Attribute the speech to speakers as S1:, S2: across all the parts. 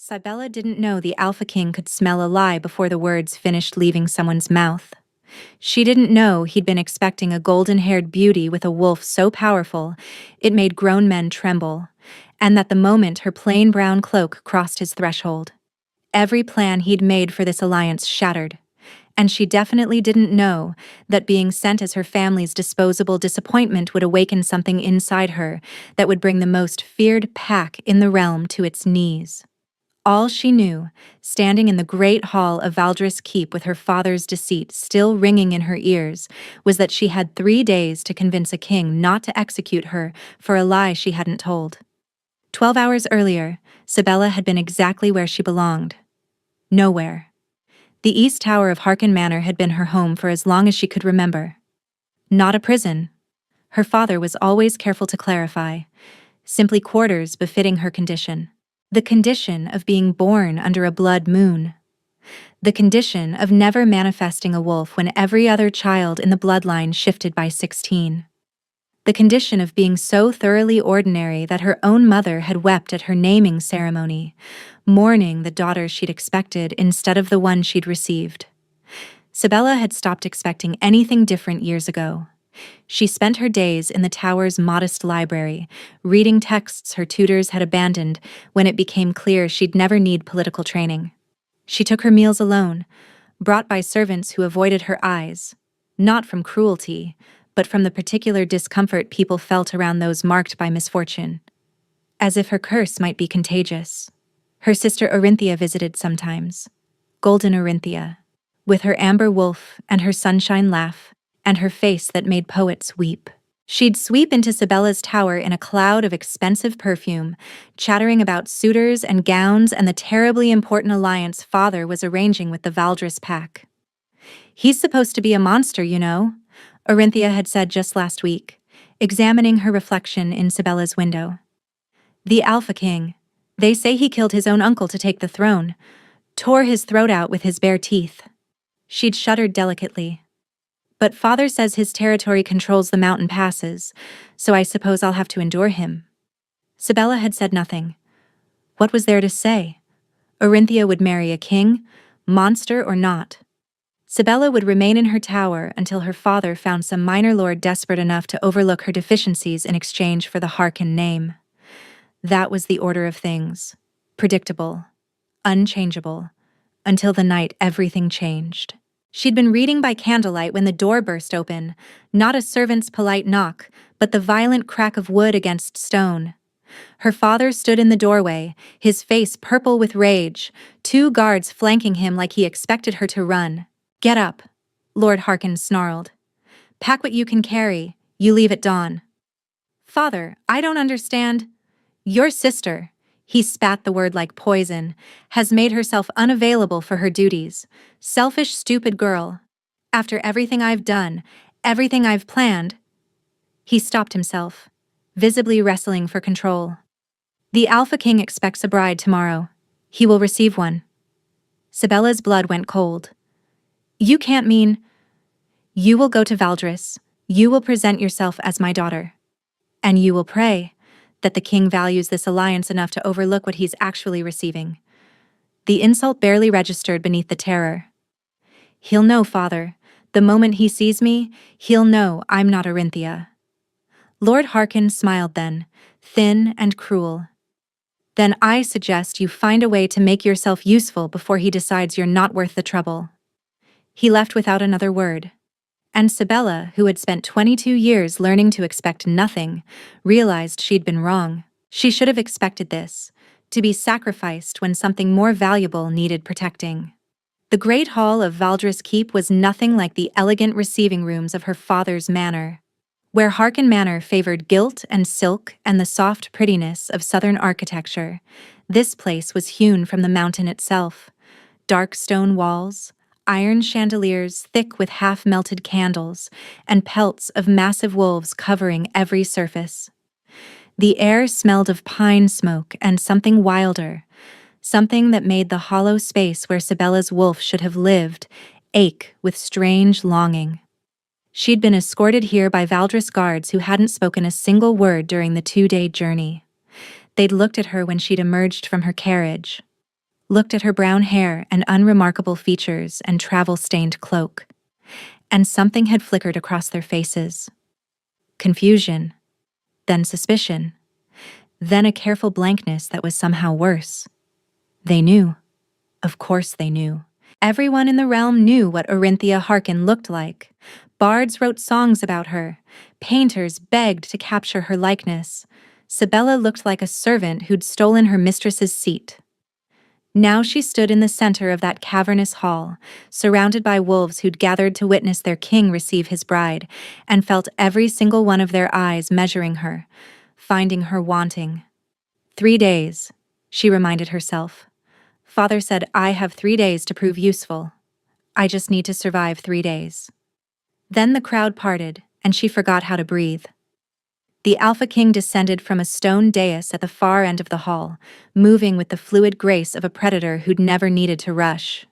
S1: Cybella didn't know the Alpha King could smell a lie before the words finished leaving someone's mouth. She didn't know he'd been expecting a golden-haired beauty with a wolf so powerful it made grown men tremble, and that the moment her plain brown cloak crossed his threshold, every plan he'd made for this alliance shattered. And she definitely didn't know that being sent as her family's disposable disappointment would awaken something inside her that would bring the most feared pack in the realm to its knees. All she knew, standing in the great hall of Valdris Keep with her father's deceit still ringing in her ears, was that she had 3 days to convince a king not to execute her for a lie she hadn't told. 12 hours earlier, Cybella had been exactly where she belonged. Nowhere. The East Tower of Harken Manor had been her home for as long as she could remember. Not a prison. Her father was always careful to clarify. Simply quarters befitting her condition. The condition of being born under a blood moon. The condition of never manifesting a wolf when every other child in the bloodline shifted by 16. The condition of being so thoroughly ordinary that her own mother had wept at her naming ceremony, mourning the daughter she'd expected instead of the one she'd received. Cybella had stopped expecting anything different years ago. She spent her days in the tower's modest library, reading texts her tutors had abandoned when it became clear she'd never need political training. She took her meals alone, brought by servants who avoided her eyes, not from cruelty, but from the particular discomfort people felt around those marked by misfortune. As if her curse might be contagious. Her sister Orinthia visited sometimes. Golden Orinthia. With her amber wolf and her sunshine laugh, and her face that made poets weep. She'd sweep into Cybella's tower in a cloud of expensive perfume, chattering about suitors and gowns and the terribly important alliance father was arranging with the Valdris pack. "He's supposed to be a monster, you know," Orinthia had said just last week, examining her reflection in Cybella's window. "The Alpha King. They say he killed his own uncle to take the throne, tore his throat out with his bare teeth." She'd shuddered delicately. "But father says his territory controls the mountain passes, so I suppose I'll have to endure him." Cybella had said nothing. What was there to say? Orinthia would marry a king, monster or not. Cybella would remain in her tower until her father found some minor lord desperate enough to overlook her deficiencies in exchange for the Harken name. That was the order of things. Predictable. Unchangeable. Until the night everything changed. She'd been reading by candlelight when the door burst open, not a servant's polite knock, but the violent crack of wood against stone. Her father stood in the doorway, his face purple with rage, 2 guards flanking him like he expected her to run. "Get up," Lord Harken snarled. "Pack what you can carry, you leave at dawn." "Father, I don't understand." "Your sister," he spat the word like poison, "has made herself unavailable for her duties. Selfish, stupid girl. After everything I've done, everything I've planned." He stopped himself, visibly wrestling for control. "The Alpha King expects a bride tomorrow. He will receive one." Cybella's blood went cold. "You can't mean—" "You will go to Valdris. You will present yourself as my daughter. And you will pray that the king values this alliance enough to overlook what he's actually receiving." The insult barely registered beneath the terror. "He'll know, father. The moment he sees me, he'll know I'm not Orinthia." Lord Harken smiled then, thin and cruel. "Then I suggest you find a way to make yourself useful before he decides you're not worth the trouble." He left without another word. And Cybella, who had spent 22 years learning to expect nothing, realized she'd been wrong. She should have expected this, to be sacrificed when something more valuable needed protecting. The great hall of Valdris Keep was nothing like the elegant receiving rooms of her father's manor. Where Harken Manor favored gilt and silk and the soft prettiness of southern architecture, this place was hewn from the mountain itself. Dark stone walls, iron chandeliers thick with half-melted candles, and pelts of massive wolves covering every surface. The air smelled of pine smoke and something wilder, something that made the hollow space where Cybella's wolf should have lived ache with strange longing. She'd been escorted here by Valdris guards who hadn't spoken a single word during the 2-day journey. They'd looked at her when she'd emerged from her carriage. looked at her brown hair and unremarkable features and travel-stained cloak, and something had flickered across their faces. Confusion, then suspicion, then a careful blankness that was somehow worse. They knew. Of course they knew. Everyone in the realm knew what Orinthia Harkin looked like. Bards wrote songs about her. Painters begged to capture her likeness. Sibella looked like a servant who'd stolen her mistress's seat. Now she stood in the center of that cavernous hall, surrounded by wolves who'd gathered to witness their king receive his bride, and felt every single one of their eyes measuring her, finding her wanting. 3 days, she reminded herself. Father said I have 3 days to prove useful. I just need to survive 3 days. Then the crowd parted, and she forgot how to breathe. The Alpha King descended from a stone dais at the far end of the hall, moving with the fluid grace of a predator who'd never needed to rush.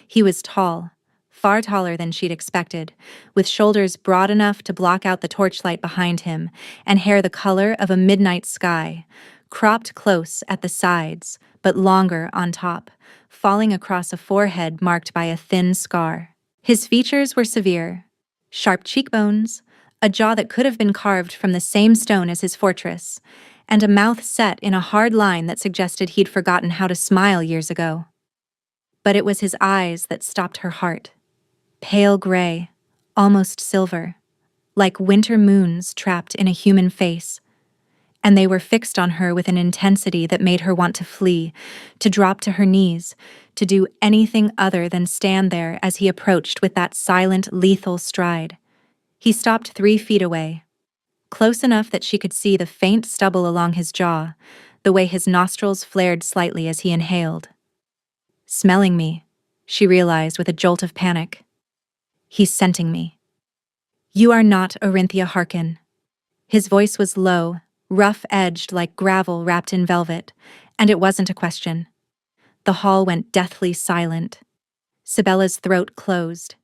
S1: He was tall, far taller than she'd expected, with shoulders broad enough to block out the torchlight behind him, and hair the color of a midnight sky, cropped close at the sides, but longer on top, falling across a forehead marked by a thin scar. His features were severe. Sharp cheekbones, a jaw that could have been carved from the same stone as his fortress, and a mouth set in a hard line that suggested he'd forgotten how to smile years ago. But it was his eyes that stopped her heart. Pale gray, almost silver, like winter moons trapped in a human face, and they were fixed on her with an intensity that made her want to flee, to drop to her knees, to do anything other than stand there as he approached with that silent, lethal stride. He stopped 3 feet away, close enough that she could see the faint stubble along his jaw, the way his nostrils flared slightly as he inhaled. Smelling me, she realized with a jolt of panic. He's scenting me. You are not Orinthia Harkin. His voice was low, rough-edged like gravel wrapped in velvet, and it wasn't a question. The hall went deathly silent. Sibella's throat closed.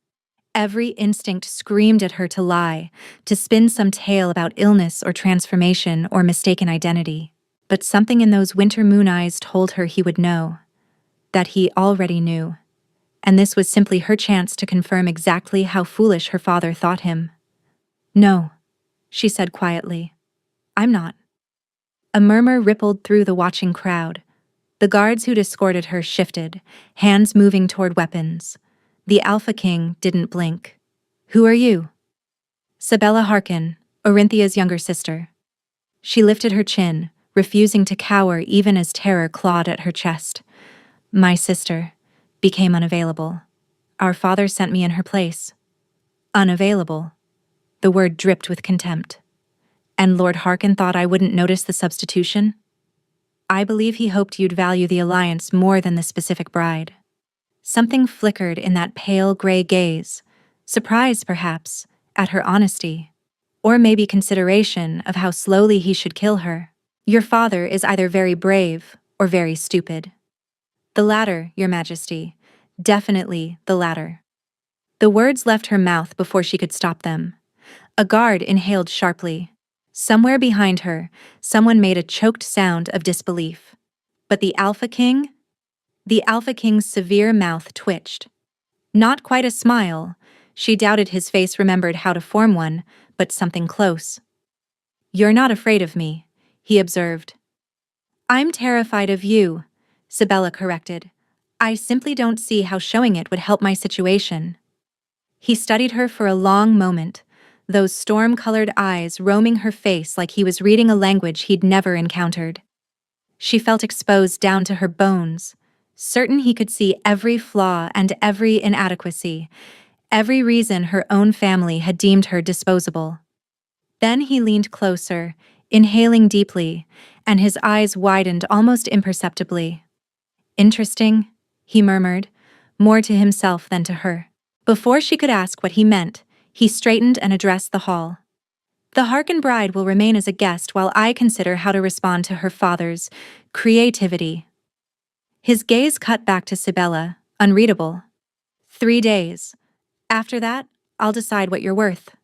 S1: Every instinct screamed at her to lie, to spin some tale about illness or transformation or mistaken identity. But something in those winter moon eyes told her he would know. That he already knew. And this was simply her chance to confirm exactly how foolish her father thought him. No, she said quietly. I'm not. A murmur rippled through the watching crowd. The guards who'd escorted her shifted, hands moving toward weapons. The Alpha King didn't blink. Who are you? Sibella Harkin, Orinthia's younger sister. She lifted her chin, refusing to cower even as terror clawed at her chest. My sister became unavailable. Our father sent me in her place. Unavailable. The word dripped with contempt. And Lord Harkin thought I wouldn't notice the substitution? I believe he hoped you'd value the alliance more than the specific bride. Something flickered in that pale gray gaze, surprise perhaps, at her honesty, or maybe consideration of how slowly he should kill her. Your father is either very brave or very stupid. The latter, Your Majesty, definitely the latter. The words left her mouth before she could stop them. A guard inhaled sharply. Somewhere behind her, someone made a choked sound of disbelief. But the Alpha King? The Alpha King's severe mouth twitched. Not quite a smile. She doubted his face remembered how to form one, but something close. You're not afraid of me, he observed. I'm terrified of you, Sibella corrected. I simply don't see how showing it would help my situation. He studied her for a long moment, those storm-colored eyes roaming her face like he was reading a language he'd never encountered. She felt exposed down to her bones, certain he could see every flaw and every inadequacy, every reason her own family had deemed her disposable. Then he leaned closer, inhaling deeply, and his eyes widened almost imperceptibly. Interesting, he murmured, more to himself than to her. Before she could ask what he meant, he straightened and addressed the hall. The Harkin bride will remain as a guest while I consider how to respond to her father's creativity. His gaze cut back to Sibella, unreadable. 3 days. After that, I'll decide what you're worth.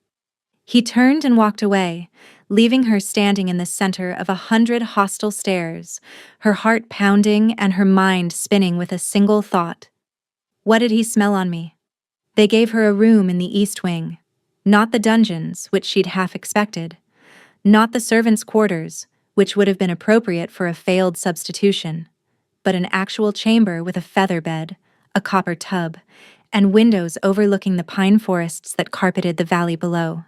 S1: He turned and walked away, leaving her standing in the center of 100 hostile stares, her heart pounding and her mind spinning with a single thought. What did he smell on me? They gave her a room in the East Wing. Not the dungeons, which she'd half expected. Not the servants' quarters, which would have been appropriate for a failed substitution, but an actual chamber with a feather bed, a copper tub, and windows overlooking the pine forests that carpeted the valley below.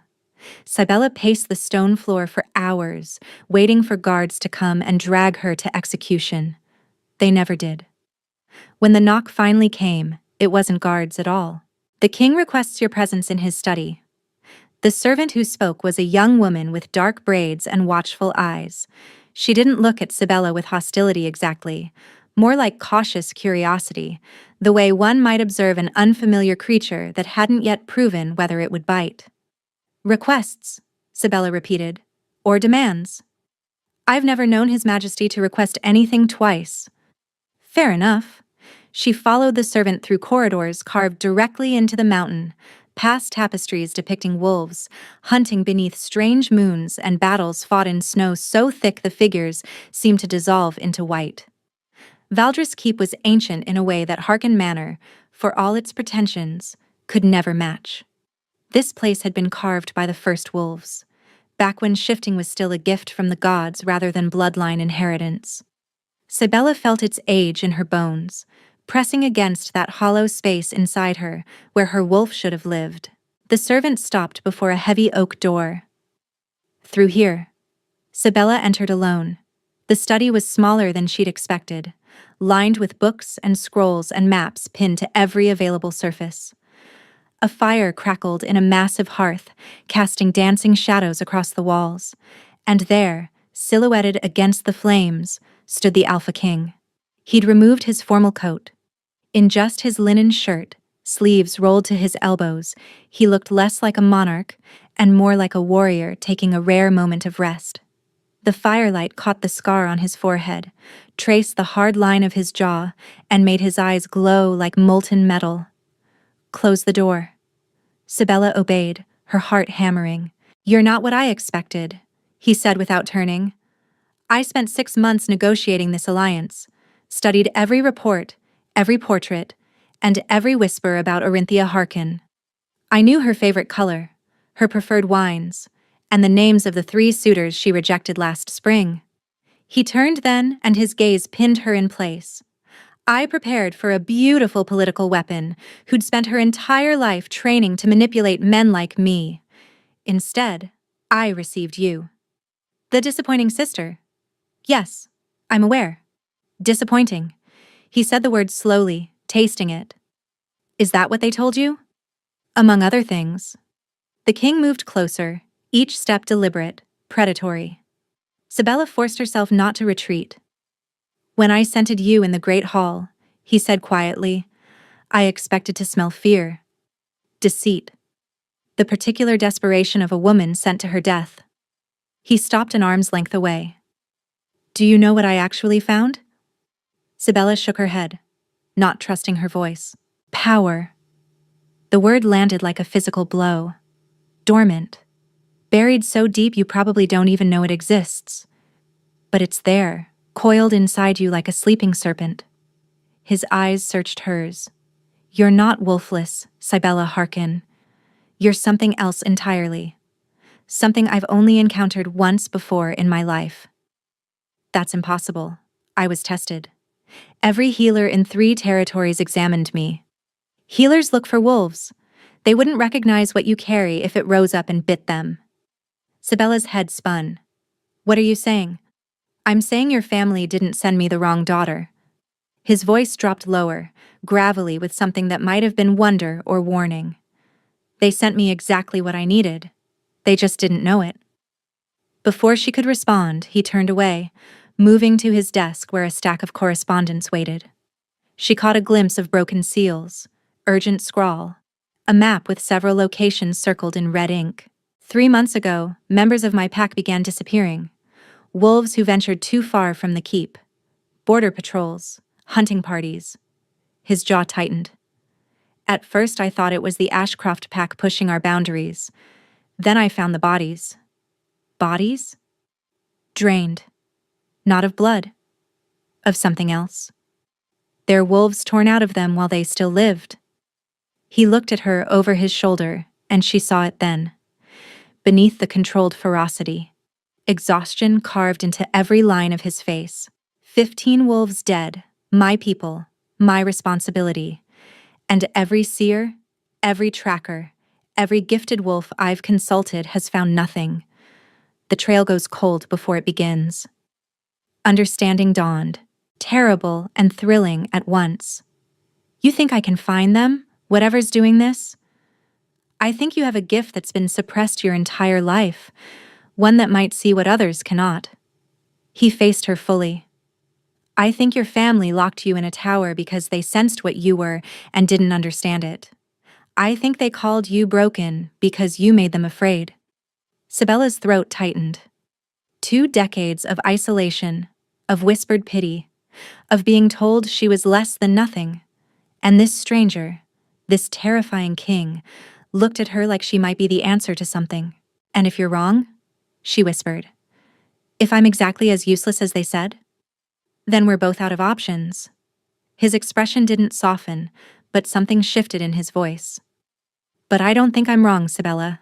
S1: Cybella paced the stone floor for hours, waiting for guards to come and drag her to execution. They never did. When the knock finally came, it wasn't guards at all. "The king requests your presence in his study." The servant who spoke was a young woman with dark braids and watchful eyes. She didn't look at Cybella with hostility exactly, more like cautious curiosity, the way one might observe an unfamiliar creature that hadn't yet proven whether it would bite. "Requests," Cybella repeated, "or demands. I've never known His Majesty to request anything twice." "Fair enough." She followed the servant through corridors carved directly into the mountain, past tapestries depicting wolves, hunting beneath strange moons and battles fought in snow so thick the figures seemed to dissolve into white. Valdris Keep was ancient in a way that Harken Manor, for all its pretensions, could never match. This place had been carved by the first wolves, back when shifting was still a gift from the gods rather than bloodline inheritance. Cybella felt its age in her bones, pressing against that hollow space inside her where her wolf should have lived. The servant stopped before a heavy oak door. "Through here." Cybella entered alone. The study was smaller than she'd expected, lined with books and scrolls and maps pinned to every available surface. A fire crackled in a massive hearth, casting dancing shadows across the walls, and there, silhouetted against the flames, stood the Alpha King. He'd removed his formal coat. In just his linen shirt, sleeves rolled to his elbows, he looked less like a monarch and more like a warrior taking a rare moment of rest. The firelight caught the scar on his forehead, traced the hard line of his jaw, and made his eyes glow like molten metal. "Close the door." Cybella obeyed, her heart hammering. "You're not what I expected," he said without turning. "I spent 6 months negotiating this alliance, studied every report, every portrait, and every whisper about Orinthia Harkin. I knew her favorite color, her preferred wines, and the names of the 3 suitors she rejected last spring." He turned then, and his gaze pinned her in place. "I prepared for a beautiful political weapon who'd spent her entire life training to manipulate men like me. Instead, I received you." "The disappointing sister." "Yes, I'm aware. Disappointing." He said the word slowly, tasting it. "Is that what they told you?" "Among other things." The king moved closer, each step deliberate, predatory. Cybella forced herself not to retreat. "When I scented you in the great hall," he said quietly, "I expected to smell fear, deceit, the particular desperation of a woman sent to her death." He stopped an arm's length away. "Do you know what I actually found?" Cybella shook her head, not trusting her voice. "Power." The word landed like a physical blow. Dormant. Buried so deep you probably don't even know it exists. But it's there, coiled inside you like a sleeping serpent. His eyes searched hers. "You're not wolfless, Cybella Harkin. You're something else entirely. Something I've only encountered once before in my life." "That's impossible." I was tested. Every healer in 3 territories examined me. Healers look for wolves. They wouldn't recognize what you carry if it rose up and bit them. Cybella's head spun. "What are you saying?" "I'm saying your family didn't send me the wrong daughter." His voice dropped lower, gravelly with something that might have been wonder or warning. "They sent me exactly what I needed. They just didn't know it." Before she could respond, he turned away, moving to his desk where a stack of correspondence waited. She caught a glimpse of broken seals, urgent scrawl, a map with several locations circled in red ink. 3 months ago, members of my pack began disappearing. Wolves who ventured too far from the keep. Border patrols, hunting parties. His jaw tightened. At first I thought it was the Ashcroft pack pushing our boundaries. Then I found the bodies. Bodies? Drained. Not of blood. Of something else. Their wolves torn out of them while they still lived. He looked at her over his shoulder, and she saw it then. Beneath the controlled ferocity, exhaustion carved into every line of his face. 15 wolves dead, my people, my responsibility. And every seer, every tracker, every gifted wolf I've consulted has found nothing. The trail goes cold before it begins. Understanding dawned, terrible and thrilling at once. You think I can find them, whatever's doing this? I think you have a gift that's been suppressed your entire life, one that might see what others cannot. He faced her fully. I think your family locked you in a tower because they sensed what you were and didn't understand it. I think they called you broken because you made them afraid. Sibella's throat tightened. 2 decades of isolation, of whispered pity, of being told she was less than nothing. And this stranger, this terrifying king, looked at her like she might be the answer to something. And if you're wrong, she whispered, if I'm exactly as useless as they said, then we're both out of options. His expression didn't soften, but something shifted in his voice. But I don't think I'm wrong, Sibella.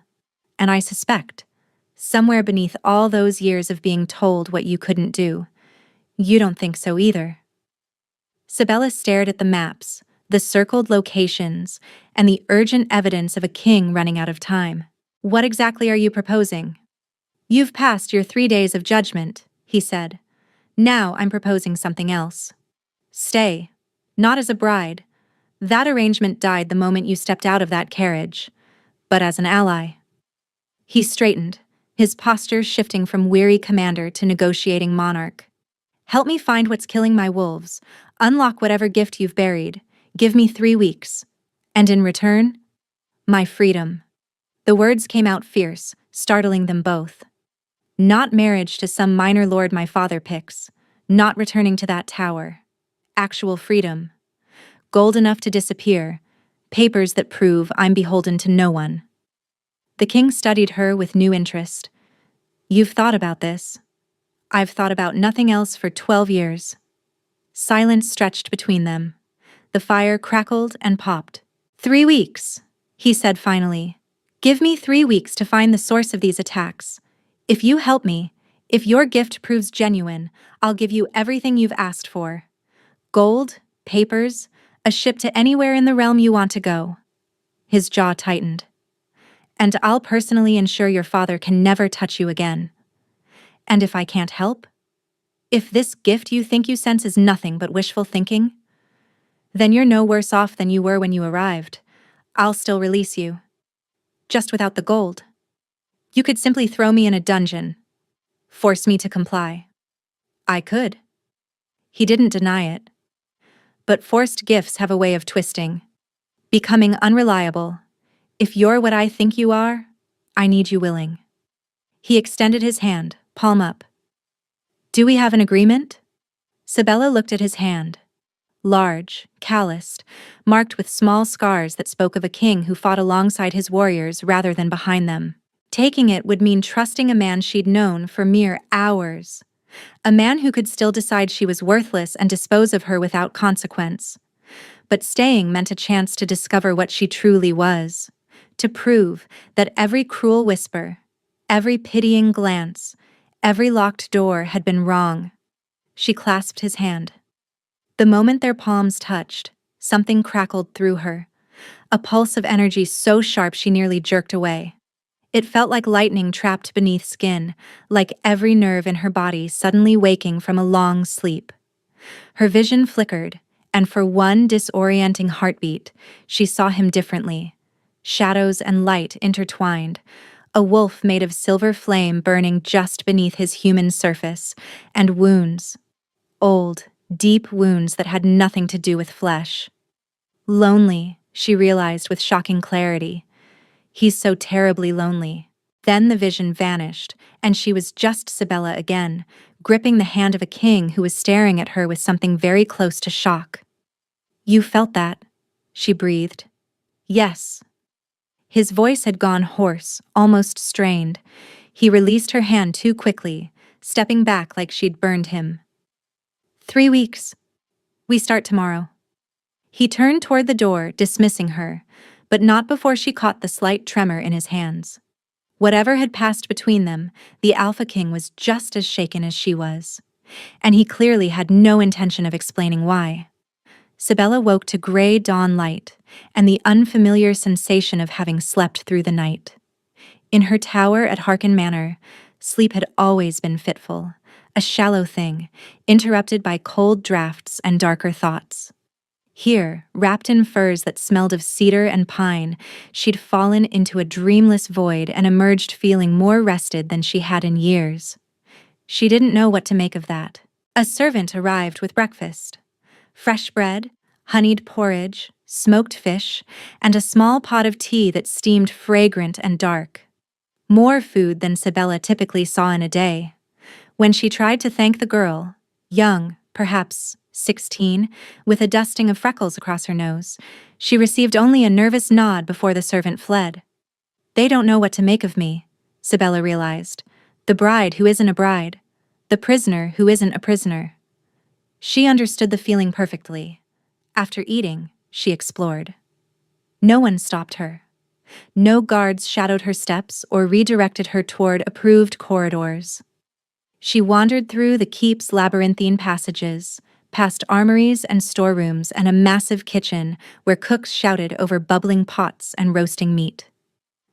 S1: And I suspect, somewhere beneath all those years of being told what you couldn't do, you don't think so either. Sibella stared at the maps, the circled locations, and the urgent evidence of a king running out of time. What exactly are you proposing? You've passed your 3 days of judgment, he said. Now I'm proposing something else. Stay. Not as a bride. That arrangement died the moment you stepped out of that carriage, but as an ally. He straightened, his posture shifting from weary commander to negotiating monarch. Help me find what's killing my wolves, unlock whatever gift you've buried, give me 3 weeks. And in return, my freedom. The words came out fierce, startling them both. Not marriage to some minor lord my father picks, not returning to that tower. Actual freedom. Gold enough to disappear, papers that prove I'm beholden to no one. The king studied her with new interest. You've thought about this. I've thought about nothing else for 12 years. Silence stretched between them. The fire crackled and popped. 3 weeks, he said finally. Give me 3 weeks to find the source of these attacks. If you help me, if your gift proves genuine, I'll give you everything you've asked for. Gold, papers, a ship to anywhere in the realm you want to go. His jaw tightened. And I'll personally ensure your father can never touch you again. And if I can't help? If this gift you think you sense is nothing but wishful thinking? Then you're no worse off than you were when you arrived. I'll still release you. Just without the gold. You could simply throw me in a dungeon. Force me to comply. I could. He didn't deny it. But forced gifts have a way of twisting. Becoming unreliable. If you're what I think you are, I need you willing. He extended his hand, palm up. Do we have an agreement? Sibella looked at his hand. Large, calloused, marked with small scars that spoke of a king who fought alongside his warriors rather than behind them. Taking it would mean trusting a man she'd known for mere hours. A man who could still decide she was worthless and dispose of her without consequence. But staying meant a chance to discover what she truly was. To prove that every cruel whisper, every pitying glance, every locked door had been wrong. She clasped his hand. The moment their palms touched, something crackled through her. A pulse of energy so sharp she nearly jerked away. It felt like lightning trapped beneath skin, like every nerve in her body suddenly waking from a long sleep. Her vision flickered, and for one disorienting heartbeat, she saw him differently. Shadows and light intertwined, a wolf made of silver flame burning just beneath his human surface, and wounds. Old, deep wounds that had nothing to do with flesh. Lonely, she realized with shocking clarity. He's so terribly lonely. Then the vision vanished, and she was just Sibella again, gripping the hand of a king who was staring at her with something very close to shock. You felt that, she breathed. Yes. His voice had gone hoarse, almost strained. He released her hand too quickly, stepping back like she'd burned him. 3 weeks. We start tomorrow. He turned toward the door, dismissing her, but not before she caught the slight tremor in his hands. Whatever had passed between them, the Alpha King was just as shaken as she was. And he clearly had no intention of explaining why. Sibella woke to gray dawn light and the unfamiliar sensation of having slept through the night. In her tower at Harken Manor, sleep had always been fitful, a shallow thing, interrupted by cold draughts and darker thoughts. Here, wrapped in furs that smelled of cedar and pine, she'd fallen into a dreamless void and emerged feeling more rested than she had in years. She didn't know what to make of that. A servant arrived with breakfast. Fresh bread, honeyed porridge, smoked fish, and a small pot of tea that steamed fragrant and dark. More food than Sibella typically saw in a day. When she tried to thank the girl, young, perhaps 16, with a dusting of freckles across her nose, she received only a nervous nod before the servant fled. They don't know what to make of me, Sibella realized. The bride who isn't a bride. The prisoner who isn't a prisoner. She understood the feeling perfectly. After eating, she explored. No one stopped her. No guards shadowed her steps or redirected her toward approved corridors. She wandered through the keep's labyrinthine passages, past armories and storerooms and a massive kitchen where cooks shouted over bubbling pots and roasting meat.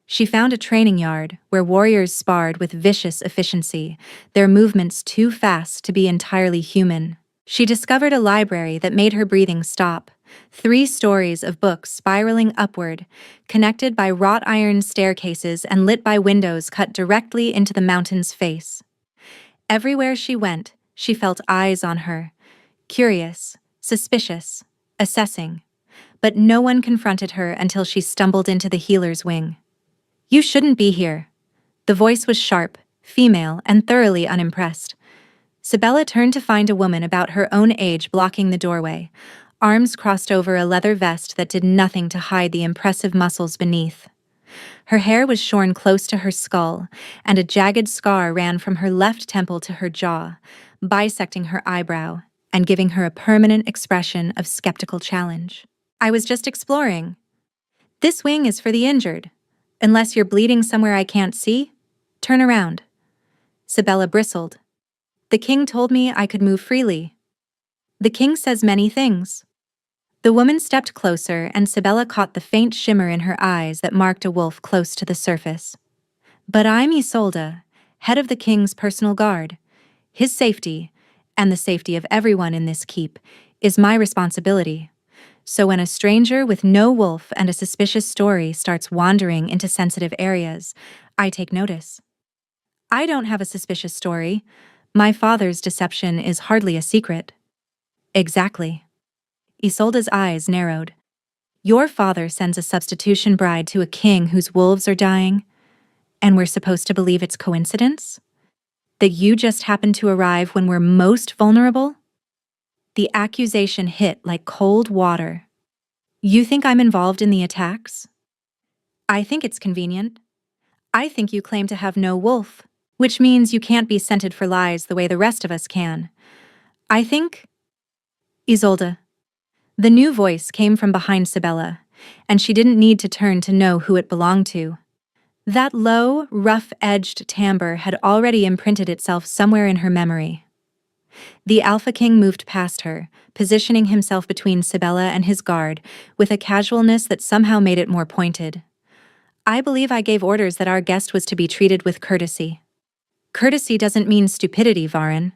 S1: She found a training yard where warriors sparred with vicious efficiency, their movements too fast to be entirely human. She discovered a library that made her breathing stop, 3 stories of books spiraling upward, connected by wrought iron staircases and lit by windows cut directly into the mountain's face. Everywhere she went, she felt eyes on her, curious, suspicious, assessing. But no one confronted her until she stumbled into the healer's wing. "You shouldn't be here." The voice was sharp, female, and thoroughly unimpressed. Sibella turned to find a woman about her own age blocking the doorway, arms crossed over a leather vest that did nothing to hide the impressive muscles beneath. Her hair was shorn close to her skull, and a jagged scar ran from her left temple to her jaw, bisecting her eyebrow and giving her a permanent expression of skeptical challenge. "I was just exploring. This wing is for the injured. Unless you're bleeding somewhere I can't see, turn around." Sibella bristled. "The king told me I could move freely." "The king says many things." The woman stepped closer, and Sibella caught the faint shimmer in her eyes that marked a wolf close to the surface. "But I'm Isolde, head of the king's personal guard. His safety, and the safety of everyone in this keep, is my responsibility. So when a stranger with no wolf and a suspicious story starts wandering into sensitive areas, I take notice." "I don't have a suspicious story. My father's deception is hardly a secret." "Exactly." Isolde's eyes narrowed. "Your father sends a substitution bride to a king whose wolves are dying, and we're supposed to believe it's coincidence? That you just happened to arrive when we're most vulnerable?" The accusation hit like cold water. "You think I'm involved in the attacks?" "I think it's convenient. I think you claim to have no wolf, which means you can't be scented for lies the way the rest of us can. I think—" "Isolde." The new voice came from behind Sibella, and she didn't need to turn to know who it belonged to. That low, rough-edged timbre had already imprinted itself somewhere in her memory. The Alpha King moved past her, positioning himself between Sibella and his guard, with a casualness that somehow made it more pointed. "I believe I gave orders that our guest was to be treated with courtesy." "Courtesy doesn't mean stupidity, Varin."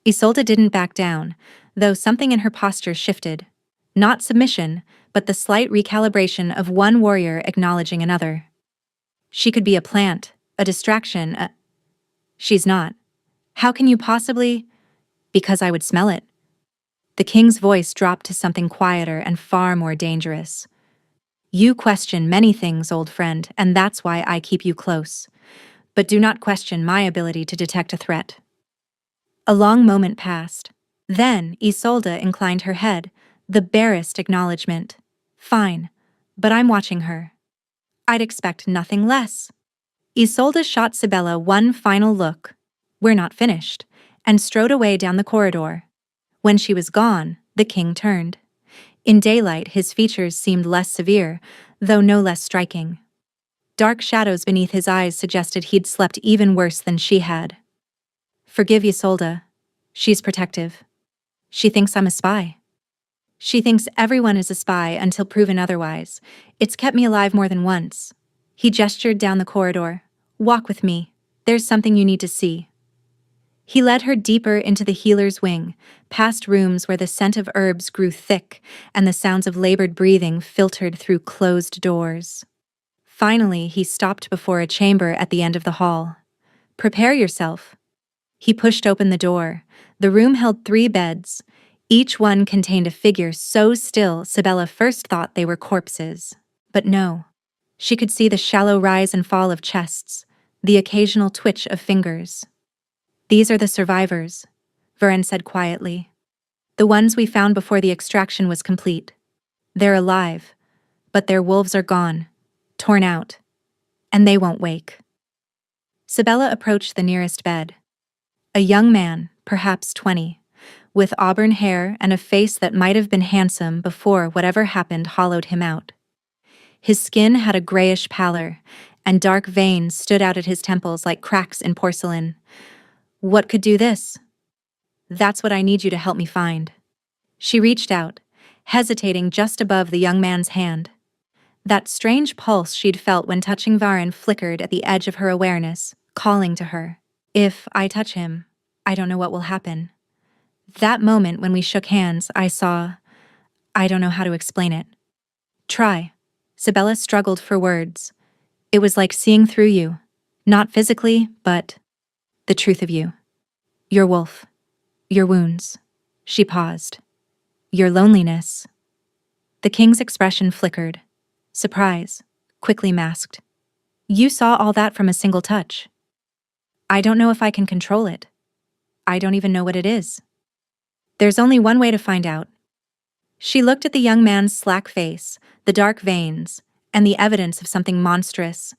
S1: Isolde didn't back down, though something in her posture shifted. Not submission, but the slight recalibration of one warrior acknowledging another. "She could be a plant, a distraction, She's not. How can you possibly—" "Because I would smell it." The king's voice dropped to something quieter and far more dangerous. "You question many things, old friend, and that's why I keep you close. But do not question my ability to detect a threat." A long moment passed. Then Isolde inclined her head, the barest acknowledgement. "Fine, but I'm watching her." I'd expect nothing less. Isolde shot Sibella one final look. We're not finished, and strode away down the corridor. When she was gone, the king turned. In daylight, his features seemed less severe, though no less striking. Dark shadows beneath his eyes suggested he'd slept even worse than she had. Forgive Isolde. She's protective. She thinks I'm a spy. She thinks everyone is a spy until proven otherwise. It's kept me alive more than once. He gestured down the corridor. Walk with me. There's something you need to see. He led her deeper into the healer's wing, past rooms where the scent of herbs grew thick and the sounds of labored breathing filtered through closed doors. Finally, he stopped before a chamber at the end of the hall. Prepare yourself. He pushed open the door. The room held 3 beds. Each one contained a figure so still Sibella first thought they were corpses. But no. She could see the shallow rise and fall of chests, the occasional twitch of fingers. These are the survivors, Varen said quietly. The ones we found before the extraction was complete. They're alive, but their wolves are gone, torn out, and they won't wake. Sibella approached the nearest bed. A young man, perhaps 20, with auburn hair and a face that might have been handsome before whatever happened hollowed him out. His skin had a grayish pallor, and dark veins stood out at his temples like cracks in porcelain. What could do this? That's what I need you to help me find. She reached out, hesitating just above the young man's hand. That strange pulse she'd felt when touching Varen flickered at the edge of her awareness, calling to her. If I touch him, I don't know what will happen. That moment when we shook hands, I don't know how to explain it. Try. Sibella struggled for words. It was like seeing through you. Not physically, but the truth of you. Your wolf. Your wounds. She paused. Your loneliness. The king's expression flickered. Surprise. Quickly masked. You saw all that from a single touch. I don't know if I can control it. I don't even know what it is. There's only one way to find out. She looked at the young man's slack face, the dark veins, and the evidence of something monstrous.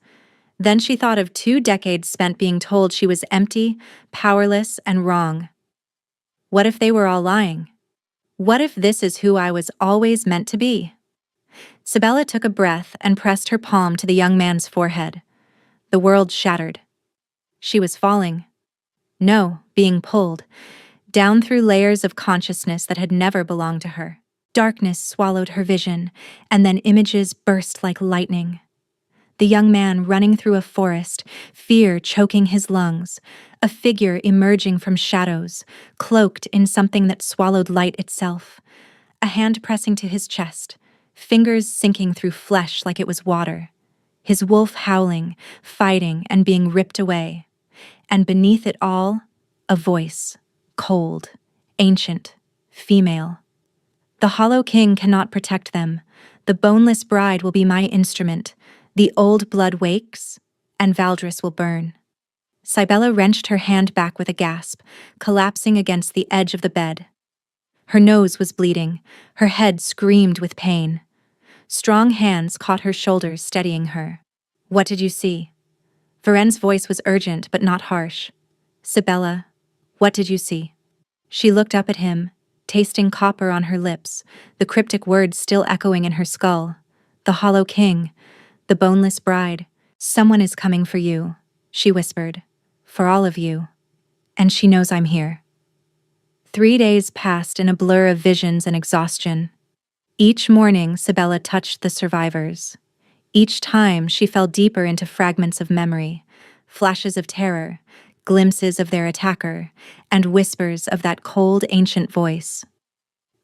S1: Then she thought of 2 decades spent being told she was empty, powerless, and wrong. What if they were all lying? What if this is who I was always meant to be? Sibella took a breath and pressed her palm to the young man's forehead. The world shattered. She was falling. No, being pulled, down through layers of consciousness that had never belonged to her. Darkness swallowed her vision, and then images burst like lightning. The young man running through a forest, fear choking his lungs, a figure emerging from shadows, cloaked in something that swallowed light itself, a hand pressing to his chest, fingers sinking through flesh like it was water, his wolf howling, fighting, and being ripped away, and beneath it all, a voice, cold, ancient, female. The Hollow King cannot protect them. The boneless bride will be my instrument. The old blood wakes, and Valdris will burn. Sibella wrenched her hand back with a gasp, collapsing against the edge of the bed. Her nose was bleeding. Her head screamed with pain. Strong hands caught her shoulders, steadying her. What did you see? Varen's voice was urgent but not harsh. Sibella, what did you see? She looked up at him, tasting copper on her lips, the cryptic words still echoing in her skull. The Hollow King, the boneless bride. Someone is coming for you, she whispered. For all of you. And she knows I'm here. 3 days passed in a blur of visions and exhaustion. Each morning, Sibella touched the survivors. Each time, she fell deeper into fragments of memory, flashes of terror, glimpses of their attacker, and whispers of that cold, ancient voice.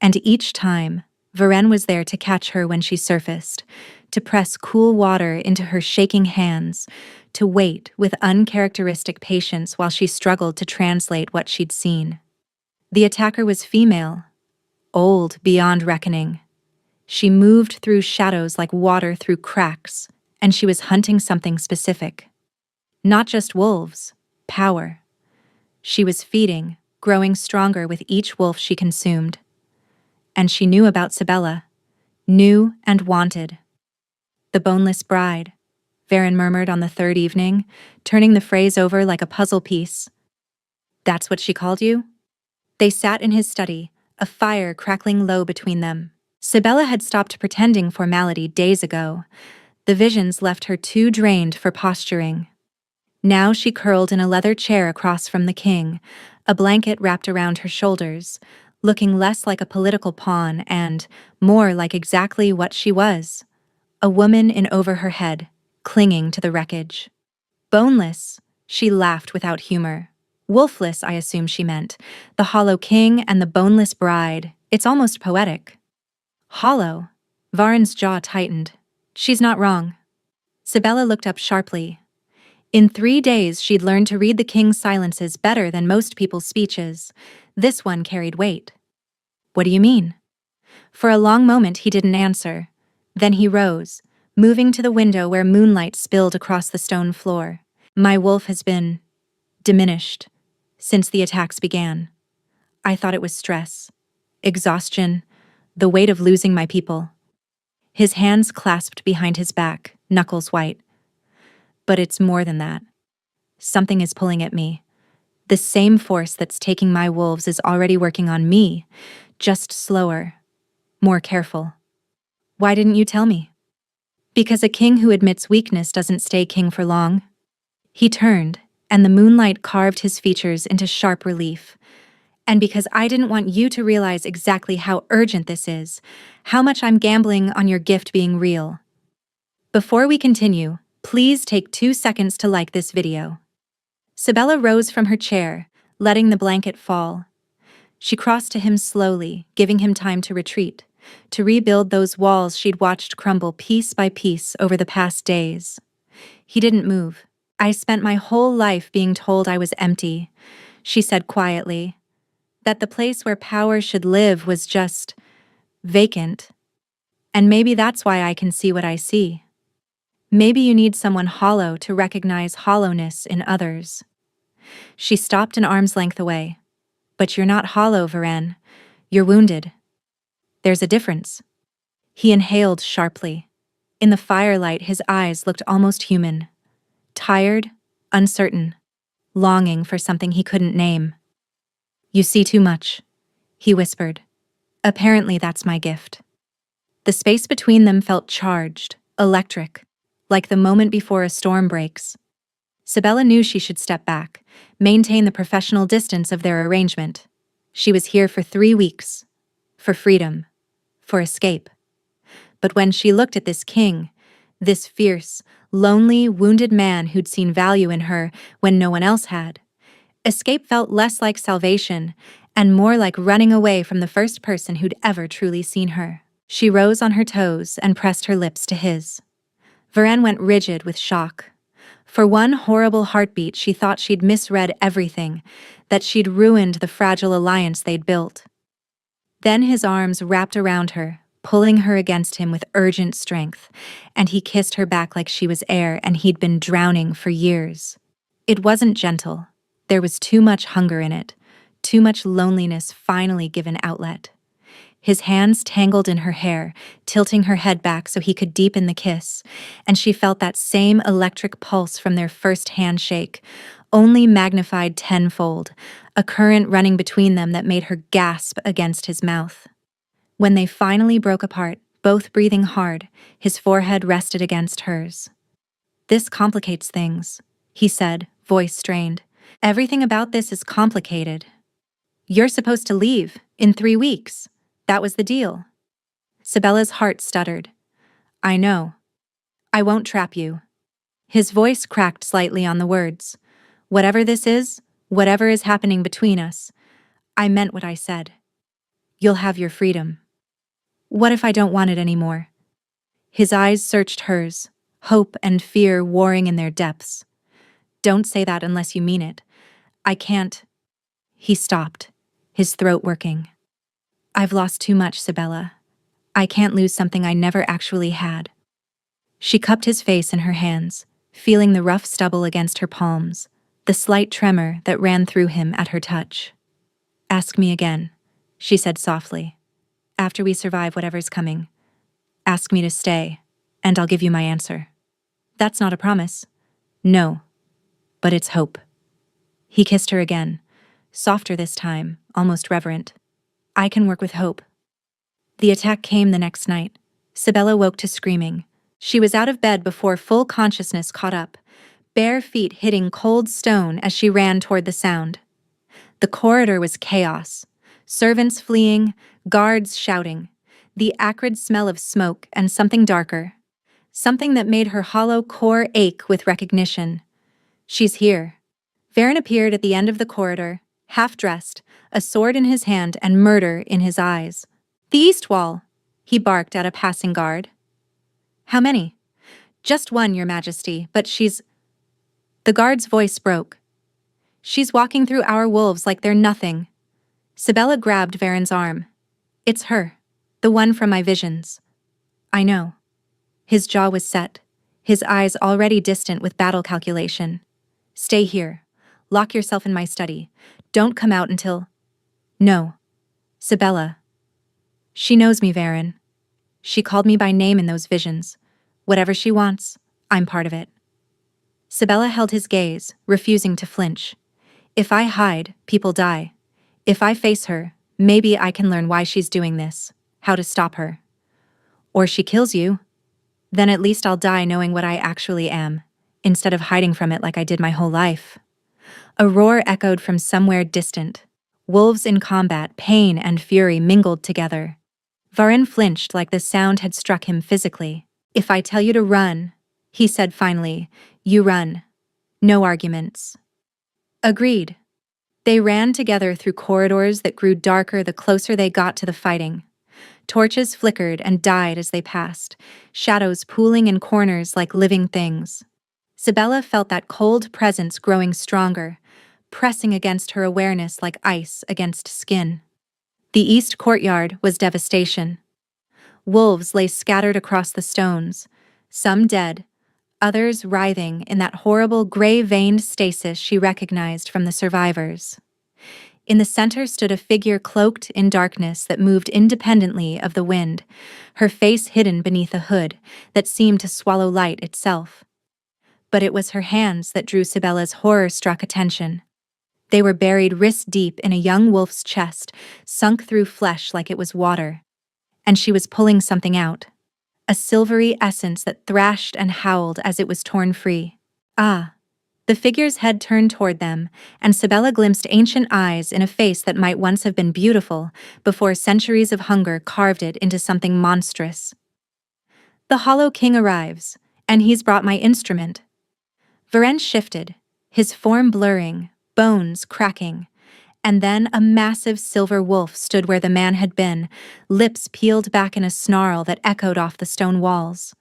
S1: And each time, Varen was there to catch her when she surfaced, to press cool water into her shaking hands, to wait with uncharacteristic patience while she struggled to translate what she'd seen. The attacker was female, old beyond reckoning. She moved through shadows like water through cracks, and she was hunting something specific. Not just wolves, power. She was feeding, growing stronger with each wolf she consumed. And she knew about Sibella, knew and wanted. The boneless bride, Varen murmured on the third evening, turning the phrase over like a puzzle piece. That's what she called you? They sat in his study, a fire crackling low between them. Sibella had stopped pretending formality days ago. The visions left her too drained for posturing. Now she curled in a leather chair across from the king, a blanket wrapped around her shoulders, looking less like a political pawn and more like exactly what she was. A woman in over her head, clinging to the wreckage. Boneless, she laughed without humor. Wolfless, I assume she meant. The hollow king and the boneless bride. It's almost poetic. Hollow. Varen's jaw tightened. She's not wrong. Sibella looked up sharply. In 3 days she'd learned to read the king's silences better than most people's speeches. This one carried weight. What do you mean? For a long moment he didn't answer. Then he rose, moving to the window where moonlight spilled across the stone floor. My wolf has been diminished since the attacks began. I thought it was stress, exhaustion, the weight of losing my people. His hands clasped behind his back, knuckles white. But it's more than that. Something is pulling at me. The same force that's taking my wolves is already working on me, just slower, more careful. Why didn't you tell me? Because a king who admits weakness doesn't stay king for long. He turned, and the moonlight carved his features into sharp relief. And because I didn't want you to realize exactly how urgent this is, how much I'm gambling on your gift being real. Before we continue, please take 2 seconds to like this video. Sibella rose from her chair, letting the blanket fall. She crossed to him slowly, giving him time to retreat, to rebuild those walls she'd watched crumble piece by piece over the past days. He didn't move. I spent my whole life being told I was empty, she said quietly. That the place where power should live was just vacant. And maybe that's why I can see what I see. Maybe you need someone hollow to recognize hollowness in others. She stopped an arm's length away. But you're not hollow, Varen. You're wounded. There's a difference. He inhaled sharply. In the firelight, his eyes looked almost human. Tired, uncertain, longing for something he couldn't name. You see too much, he whispered. Apparently that's my gift. The space between them felt charged, electric, like the moment before a storm breaks. Sibella knew she should step back, maintain the professional distance of their arrangement. She was here for 3 weeks. For freedom. For escape. But when she looked at this king, this fierce, lonely, wounded man who'd seen value in her when no one else had, escape felt less like salvation and more like running away from the first person who'd ever truly seen her. She rose on her toes and pressed her lips to his. Varen went rigid with shock. For one horrible heartbeat, she thought she'd misread everything, that she'd ruined the fragile alliance they'd built. Then his arms wrapped around her, pulling her against him with urgent strength, and he kissed her back like she was air and he'd been drowning for years. It wasn't gentle. There was too much hunger in it, too much loneliness finally given outlet. His hands tangled in her hair, tilting her head back so he could deepen the kiss, and she felt that same electric pulse from their first handshake, only magnified tenfold, a current running between them that made her gasp against his mouth. When they finally broke apart, both breathing hard, his forehead rested against hers. This complicates things, he said, voice strained. Everything about this is complicated. You're supposed to leave in 3 weeks. That was the deal. Sibella's heart stuttered. I know. I won't trap you. His voice cracked slightly on the words. Whatever this is, whatever is happening between us, I meant what I said. You'll have your freedom. What if I don't want it anymore? His eyes searched hers, hope and fear warring in their depths. Don't say that unless you mean it. I can't. He stopped, his throat working. I've lost too much, Sibella. I can't lose something I never actually had. She cupped his face in her hands, feeling the rough stubble against her palms, the slight tremor that ran through him at her touch. Ask me again, she said softly. After we survive whatever's coming. Ask me to stay, and I'll give you my answer. That's not a promise. No, but it's hope. He kissed her again, softer this time, almost reverent. I can work with hope. The attack came the next night. Sibella woke to screaming. She was out of bed before full consciousness caught up, bare feet hitting cold stone as she ran toward the sound. The corridor was chaos. Servants fleeing, guards shouting, the acrid smell of smoke and something darker. Something that made her hollow core ache with recognition. She's here. Varen appeared at the end of the corridor, half-dressed, a sword in his hand and murder in his eyes. The east wall, he barked at a passing guard. How many? Just one, Your Majesty, but she's... The guard's voice broke. She's walking through our wolves like they're nothing. Sibella grabbed Varen's arm. It's her, the one from my visions. I know. His jaw was set, his eyes already distant with battle calculation. Stay here. Lock yourself in my study. Don't come out until... No. Sibella. She knows me, Varen. She called me by name in those visions. Whatever she wants, I'm part of it. Sibella held his gaze, refusing to flinch. If I hide, people die. If I face her, maybe I can learn why she's doing this, how to stop her. Or she kills you. Then at least I'll die knowing what I actually am, instead of hiding from it like I did my whole life. A roar echoed from somewhere distant. Wolves in combat, pain and fury mingled together. Varen flinched like the sound had struck him physically. If I tell you to run, he said finally, you run. No arguments. Agreed. They ran together through corridors that grew darker the closer they got to the fighting. Torches flickered and died as they passed, shadows pooling in corners like living things. Sibella felt that cold presence growing stronger, pressing against her awareness like ice against skin. The east courtyard was devastation. Wolves lay scattered across the stones, some dead, others writhing in that horrible gray-veined stasis she recognized from the survivors. In the center stood a figure cloaked in darkness that moved independently of the wind, her face hidden beneath a hood that seemed to swallow light itself. But it was her hands that drew Sibella's horror-struck attention. They were buried wrist-deep in a young wolf's chest, sunk through flesh like it was water. And she was pulling something out. A silvery essence that thrashed and howled as it was torn free. Ah! The figure's head turned toward them, and Sibella glimpsed ancient eyes in a face that might once have been beautiful before centuries of hunger carved it into something monstrous. The Hollow King arrives, and he's brought my instrument. Varen shifted, his form blurring, bones cracking, and then a massive silver wolf stood where the man had been, lips peeled back in a snarl that echoed off the stone walls.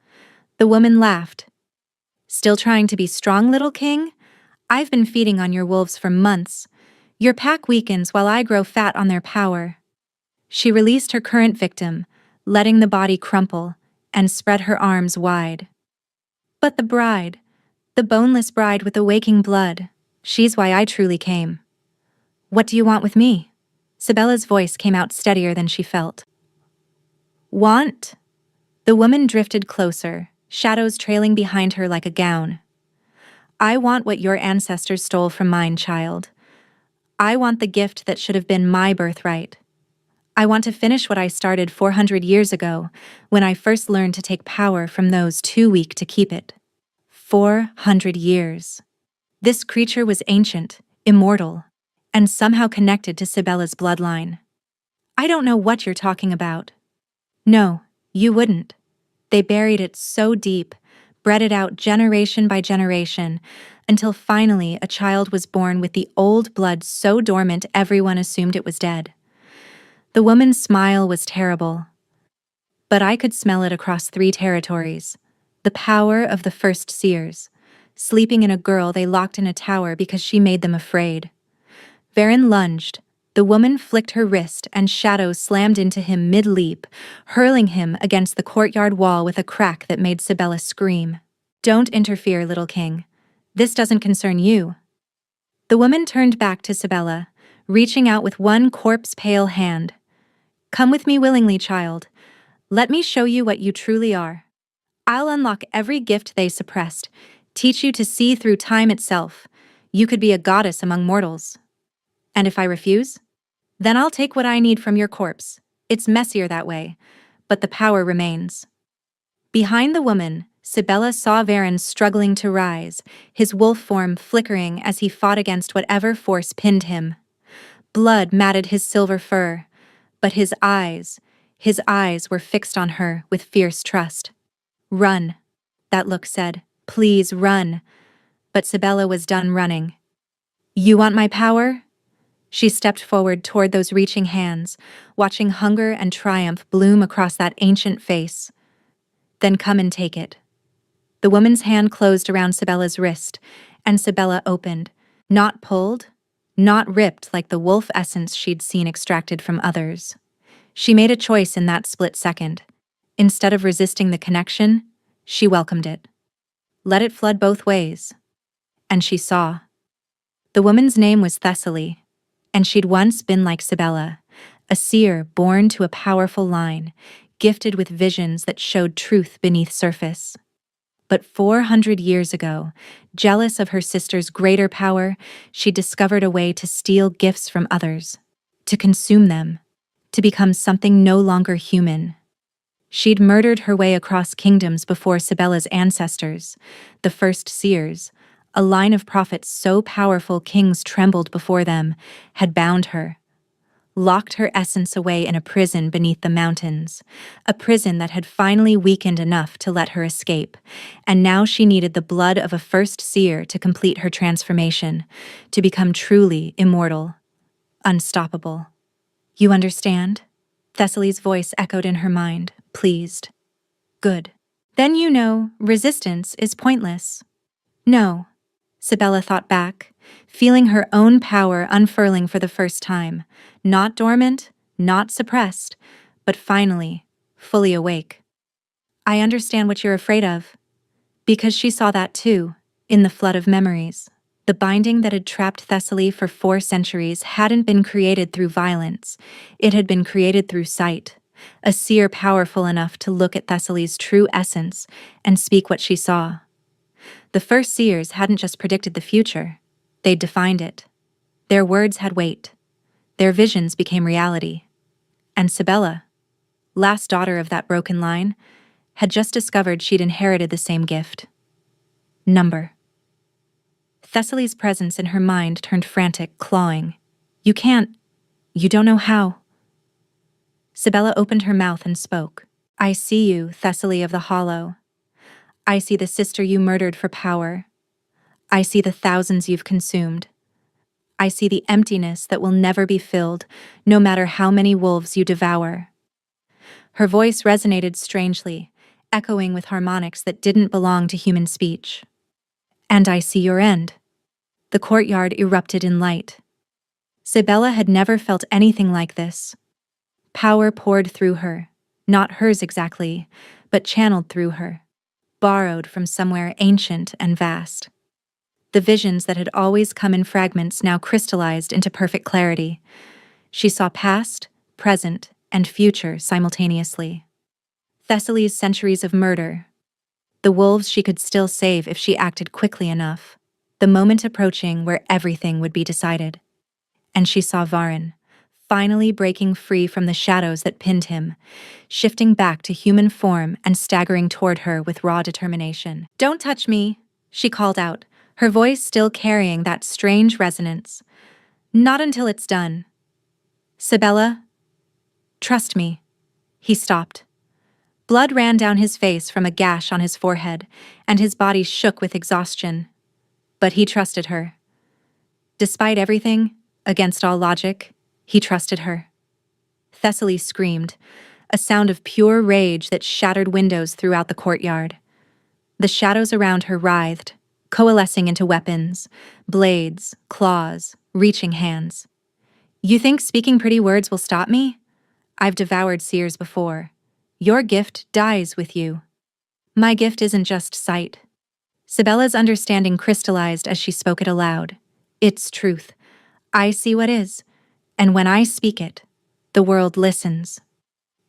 S1: The woman laughed. Still trying to be strong, little king? I've been feeding on your wolves for months. Your pack weakens while I grow fat on their power. She released her current victim, letting the body crumple, and spread her arms wide. But the bride, the boneless bride with the waking blood, she's why I truly came. What do you want with me? Sibella's voice came out steadier than she felt. Want? The woman drifted closer, shadows trailing behind her like a gown. I want what your ancestors stole from mine, child. I want the gift that should have been my birthright. I want to finish what I started 400 years ago, when I first learned to take power from those too weak to keep it. 400 years. This creature was ancient, immortal, and somehow connected to Sibella's bloodline. I don't know what you're talking about. No, you wouldn't. They buried it so deep, bred it out generation by generation, until finally a child was born with the old blood so dormant everyone assumed it was dead. The woman's smile was terrible. But I could smell it across 3 territories. The power of the first seers, sleeping in a girl they locked in a tower because she made them afraid. Varen lunged. The woman flicked her wrist and shadow slammed into him mid-leap, hurling him against the courtyard wall with a crack that made Sibella scream. Don't interfere, little king. This doesn't concern you. The woman turned back to Sibella, reaching out with one corpse-pale hand. Come with me willingly, child. Let me show you what you truly are. I'll unlock every gift they suppressed, teach you to see through time itself. You could be a goddess among mortals. And if I refuse? Then I'll take what I need from your corpse. It's messier that way, but the power remains. Behind the woman, Sibella saw Varen struggling to rise, his wolf form flickering as he fought against whatever force pinned him. Blood matted his silver fur, but his eyes were fixed on her with fierce trust. Run, that look said. Please run. But Sibella was done running. You want my power? She stepped forward toward those reaching hands, watching hunger and triumph bloom across that ancient face. Then come and take it. The woman's hand closed around Sibella's wrist, and Sibella opened, not pulled, not ripped like the wolf essence she'd seen extracted from others. She made a choice in that split second. Instead of resisting the connection, she welcomed it. Let it flood both ways. And she saw. The woman's name was Thessaly, and she'd once been like Sibella, a seer born to a powerful line, gifted with visions that showed truth beneath surface. But 400 years ago, jealous of her sister's greater power, she discovered a way to steal gifts from others, to consume them, to become something no longer human. She'd murdered her way across kingdoms before Sibella's ancestors, the first seers, a line of prophets so powerful kings trembled before them, had bound her, locked her essence away in a prison beneath the mountains, a prison that had finally weakened enough to let her escape, and now she needed the blood of a first seer to complete her transformation, to become truly immortal, unstoppable. You understand? Thessaly's voice echoed in her mind, pleased. Good. Then you know resistance is pointless. No, Sibella thought back, feeling her own power unfurling for the first time, not dormant, not suppressed, but finally, fully awake. I understand what you're afraid of. Because she saw that too, in the flood of memories. The binding that had trapped Thessaly for 4 centuries hadn't been created through violence, it had been created through sight, a seer powerful enough to look at Thessaly's true essence and speak what she saw. The first seers hadn't just predicted the future, they'd defined it. Their words had weight. Their visions became reality. And Sibella, last daughter of that broken line, had just discovered she'd inherited the same gift. Number. Thessaly's presence in her mind turned frantic, clawing. You don't know how. Sibella opened her mouth and spoke. I see you, Thessaly of the Hollow. I see the sister you murdered for power. I see the thousands you've consumed. I see the emptiness that will never be filled, no matter how many wolves you devour. Her voice resonated strangely, echoing with harmonics that didn't belong to human speech. And I see your end. The courtyard erupted in light. Sibella had never felt anything like this. Power poured through her, not hers exactly, but channeled through her, borrowed from somewhere ancient and vast. The visions that had always come in fragments now crystallized into perfect clarity. She saw past, present, and future simultaneously. Thessaly's centuries of murder, the wolves she could still save if she acted quickly enough, the moment approaching where everything would be decided. And she saw Varen, finally breaking free from the shadows that pinned him, shifting back to human form and staggering toward her with raw determination. Don't touch me, she called out, her voice still carrying that strange resonance. Not until it's done. Sibella, trust me. He stopped. Blood ran down his face from a gash on his forehead, and his body shook with exhaustion. But he trusted her. Despite everything, against all logic, he trusted her. Thessaly screamed, a sound of pure rage that shattered windows throughout the courtyard. The shadows around her writhed, coalescing into weapons, blades, claws, reaching hands. You think speaking pretty words will stop me? I've devoured seers before. Your gift dies with you. My gift isn't just sight. Sibella's understanding crystallized as she spoke it aloud. It's truth. I see what is, and when I speak it, the world listens.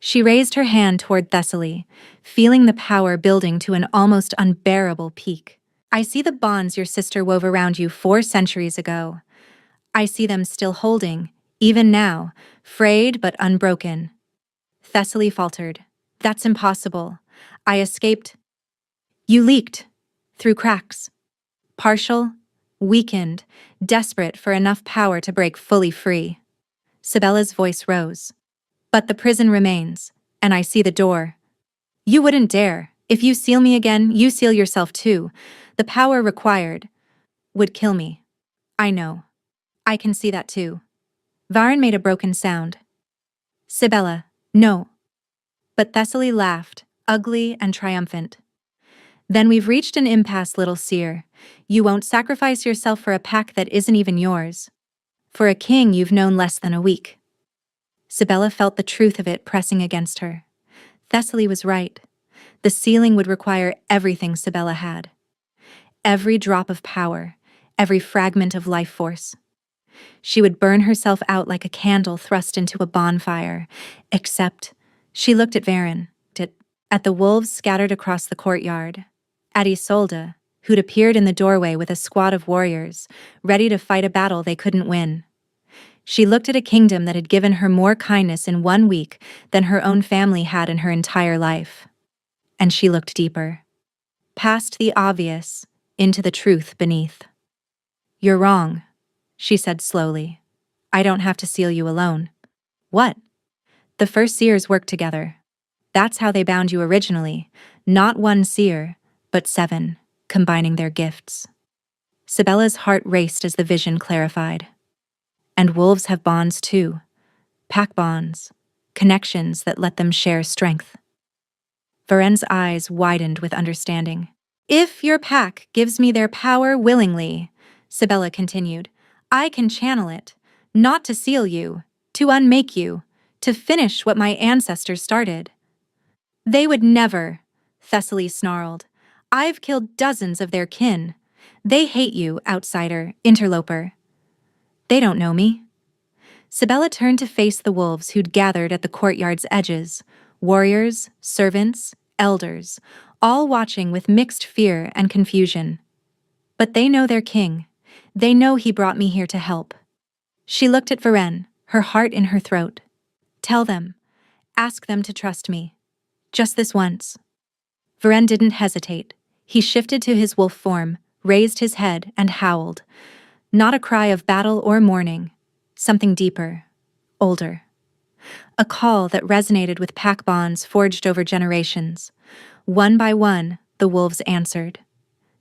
S1: She raised her hand toward Thessaly, feeling the power building to an almost unbearable peak. I see the bonds your sister wove around you 4 centuries ago. I see them still holding, even now, frayed but unbroken. Thessaly faltered. That's impossible. I escaped. You leaked. Through cracks. Partial, weakened, desperate for enough power to break fully free. Sibella's voice rose. But the prison remains, and I see the door. You wouldn't dare. If you seal me again, you seal yourself too. The power required would kill me. I know. I can see that too. Varen made a broken sound. Sibella, no. But Thessaly laughed, ugly and triumphant. Then we've reached an impasse, little seer. You won't sacrifice yourself for a pack that isn't even yours. For a king you've known less than a week. Sibella felt the truth of it pressing against her. Thessaly was right. The sealing would require everything Sibella had. Every drop of power, every fragment of life force. She would burn herself out like a candle thrust into a bonfire, except she looked at Varen, at the wolves scattered across the courtyard, at Isolde, who'd appeared in the doorway with a squad of warriors, ready to fight a battle they couldn't win. She looked at a kingdom that had given her more kindness in 1 week than her own family had in her entire life. And she looked deeper. Past the obvious, into the truth beneath. You're wrong, she said slowly. I don't have to seal you alone. What? The first seers worked together. That's how they bound you originally. Not 1 seer, but 7, combining their gifts. Sibella's heart raced as the vision clarified. And wolves have bonds too. Pack bonds. Connections that let them share strength. Varen's eyes widened with understanding. If your pack gives me their power willingly, Sibella continued, I can channel it, not to seal you, to unmake you, to finish what my ancestors started. They would never, Thessaly snarled. I've killed dozens of their kin. They hate you, outsider, interloper. They don't know me. Sibella turned to face the wolves who'd gathered at the courtyard's edges, warriors, servants, elders, all watching with mixed fear and confusion. But they know their king. They know he brought me here to help. She looked at Varen, her heart in her throat. Tell them. Ask them to trust me. Just this once. Varen didn't hesitate. He shifted to his wolf form, raised his head, and howled. Not a cry of battle or mourning. Something deeper. Older. A call that resonated with pack bonds forged over generations. One by one, the wolves answered.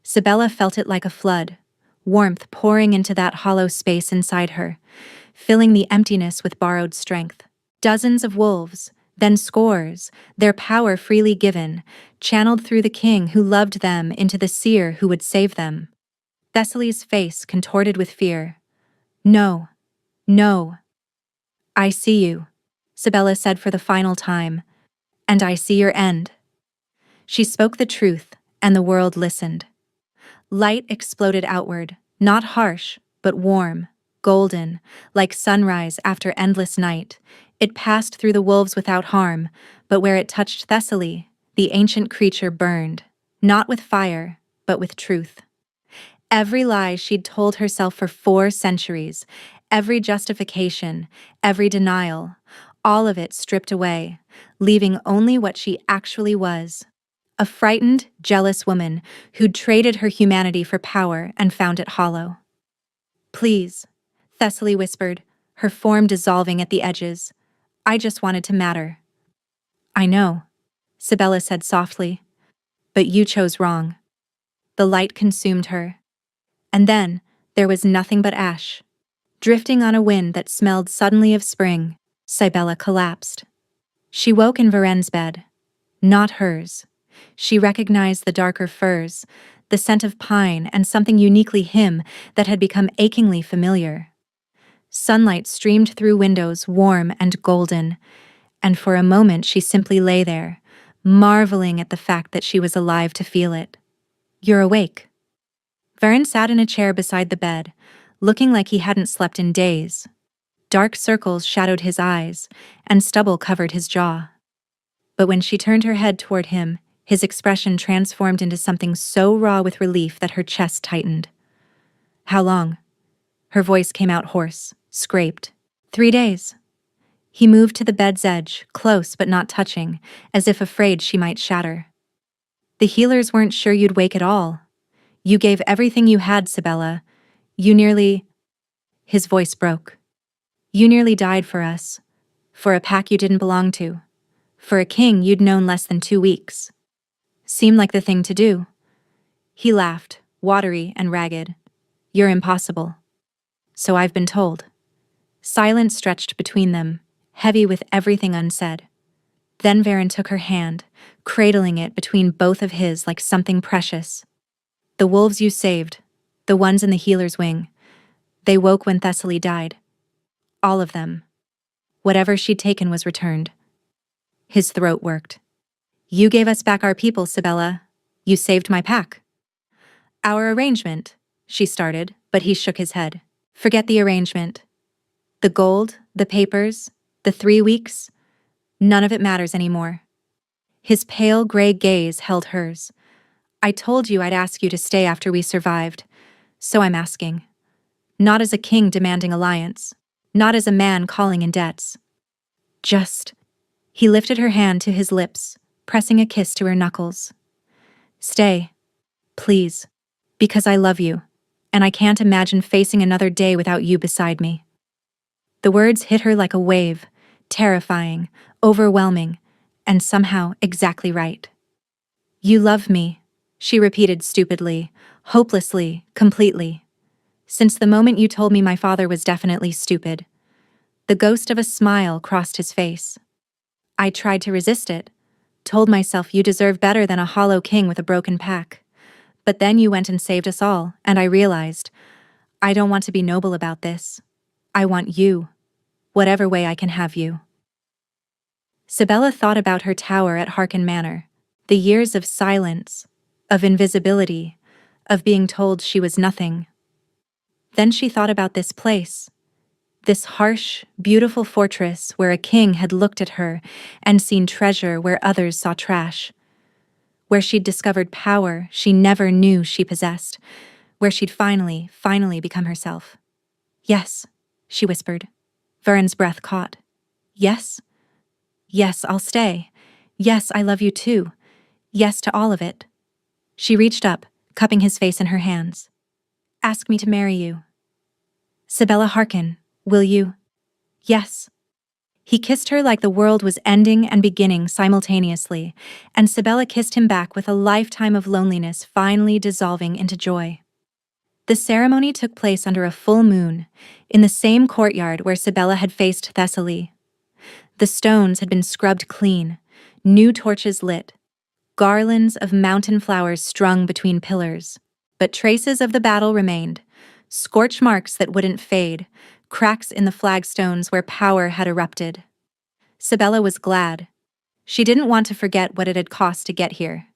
S1: Sibella felt it like a flood, warmth pouring into that hollow space inside her, filling the emptiness with borrowed strength. Dozens of wolves, then scores, their power freely given, channeled through the king who loved them into the seer who would save them. Thessaly's face contorted with fear. No. No. I see you, Sibella said for the final time, and I see your end. She spoke the truth, and the world listened. Light exploded outward, not harsh, but warm, golden, like sunrise after endless night. It passed through the wolves without harm, but where it touched Thessaly, the ancient creature burned, not with fire, but with truth. Every lie she'd told herself for 4 centuries, every justification, every denial, all of it stripped away, leaving only what she actually was. A frightened, jealous woman who'd traded her humanity for power and found it hollow. Please, Thessaly whispered, her form dissolving at the edges. I just wanted to matter. I know, Sibella said softly, but you chose wrong. The light consumed her. And then, there was nothing but ash. Drifting on a wind that smelled suddenly of spring, Sibella collapsed. She woke in Varen's bed. Not hers. She recognized the darker furs, the scent of pine and something uniquely him that had become achingly familiar. Sunlight streamed through windows warm and golden, and for a moment she simply lay there, marveling at the fact that she was alive to feel it. You're awake. Varen sat in a chair beside the bed, looking like he hadn't slept in days. Dark circles shadowed his eyes, and stubble covered his jaw. But when she turned her head toward him, his expression transformed into something so raw with relief that her chest tightened. "How long?" Her voice came out hoarse, scraped. 3 days. He moved to the bed's edge, close but not touching, as if afraid she might shatter. "The healers weren't sure you'd wake at all. You gave everything you had, Sibella. You nearly—" His voice broke. "You nearly died for us. For a pack you didn't belong to. For a king you'd known less than 2 weeks. Seemed like the thing to do." He laughed, watery and ragged. "You're impossible." "So I've been told." Silence stretched between them, heavy with everything unsaid. Then Varen took her hand, cradling it between both of his like something precious. "The wolves you saved, the ones in the healer's wing, they woke when Thessaly died. All of them. Whatever she'd taken was returned." His throat worked. "You gave us back our people, Sibella. You saved my pack." "Our arrangement," she started, but he shook his head. "Forget the arrangement. The gold, the papers, the 3 weeks, none of it matters anymore." His pale gray gaze held hers. "I told you I'd ask you to stay after we survived, so I'm asking. Not as a king demanding alliance, not as a man calling in debts. Just—" He lifted her hand to his lips, pressing a kiss to her knuckles. "Stay. Please. Because I love you, and I can't imagine facing another day without you beside me." The words hit her like a wave, terrifying, overwhelming, and somehow exactly right. "You love me," she repeated stupidly, hopelessly, completely. "Since the moment you told me my father was definitely stupid." The ghost of a smile crossed his face. "I tried to resist it, told myself you deserve better than a hollow king with a broken pack. But then you went and saved us all, and I realized, I don't want to be noble about this. I want you, whatever way I can have you." Sibella thought about her tower at Harken Manor, the years of silence, of invisibility, of being told she was nothing. Then she thought about this place, this harsh, beautiful fortress where a king had looked at her and seen treasure where others saw trash, where she'd discovered power she never knew she possessed, where she'd finally become herself. "Yes," she whispered. Varen's breath caught. "Yes? Yes, I'll stay. Yes, I love you too. Yes to all of it." She reached up, cupping his face in her hands. "Ask me to marry you." "Sibella Harken, will you?" "Yes." He kissed her like the world was ending and beginning simultaneously, and Sibella kissed him back with a lifetime of loneliness finally dissolving into joy. The ceremony took place under a full moon, in the same courtyard where Sibella had faced Thessaly. The stones had been scrubbed clean, new torches lit, garlands of mountain flowers strung between pillars. But traces of the battle remained, scorch marks that wouldn't fade, cracks in the flagstones where power had erupted. Sibella was glad. She didn't want to forget what it had cost to get here.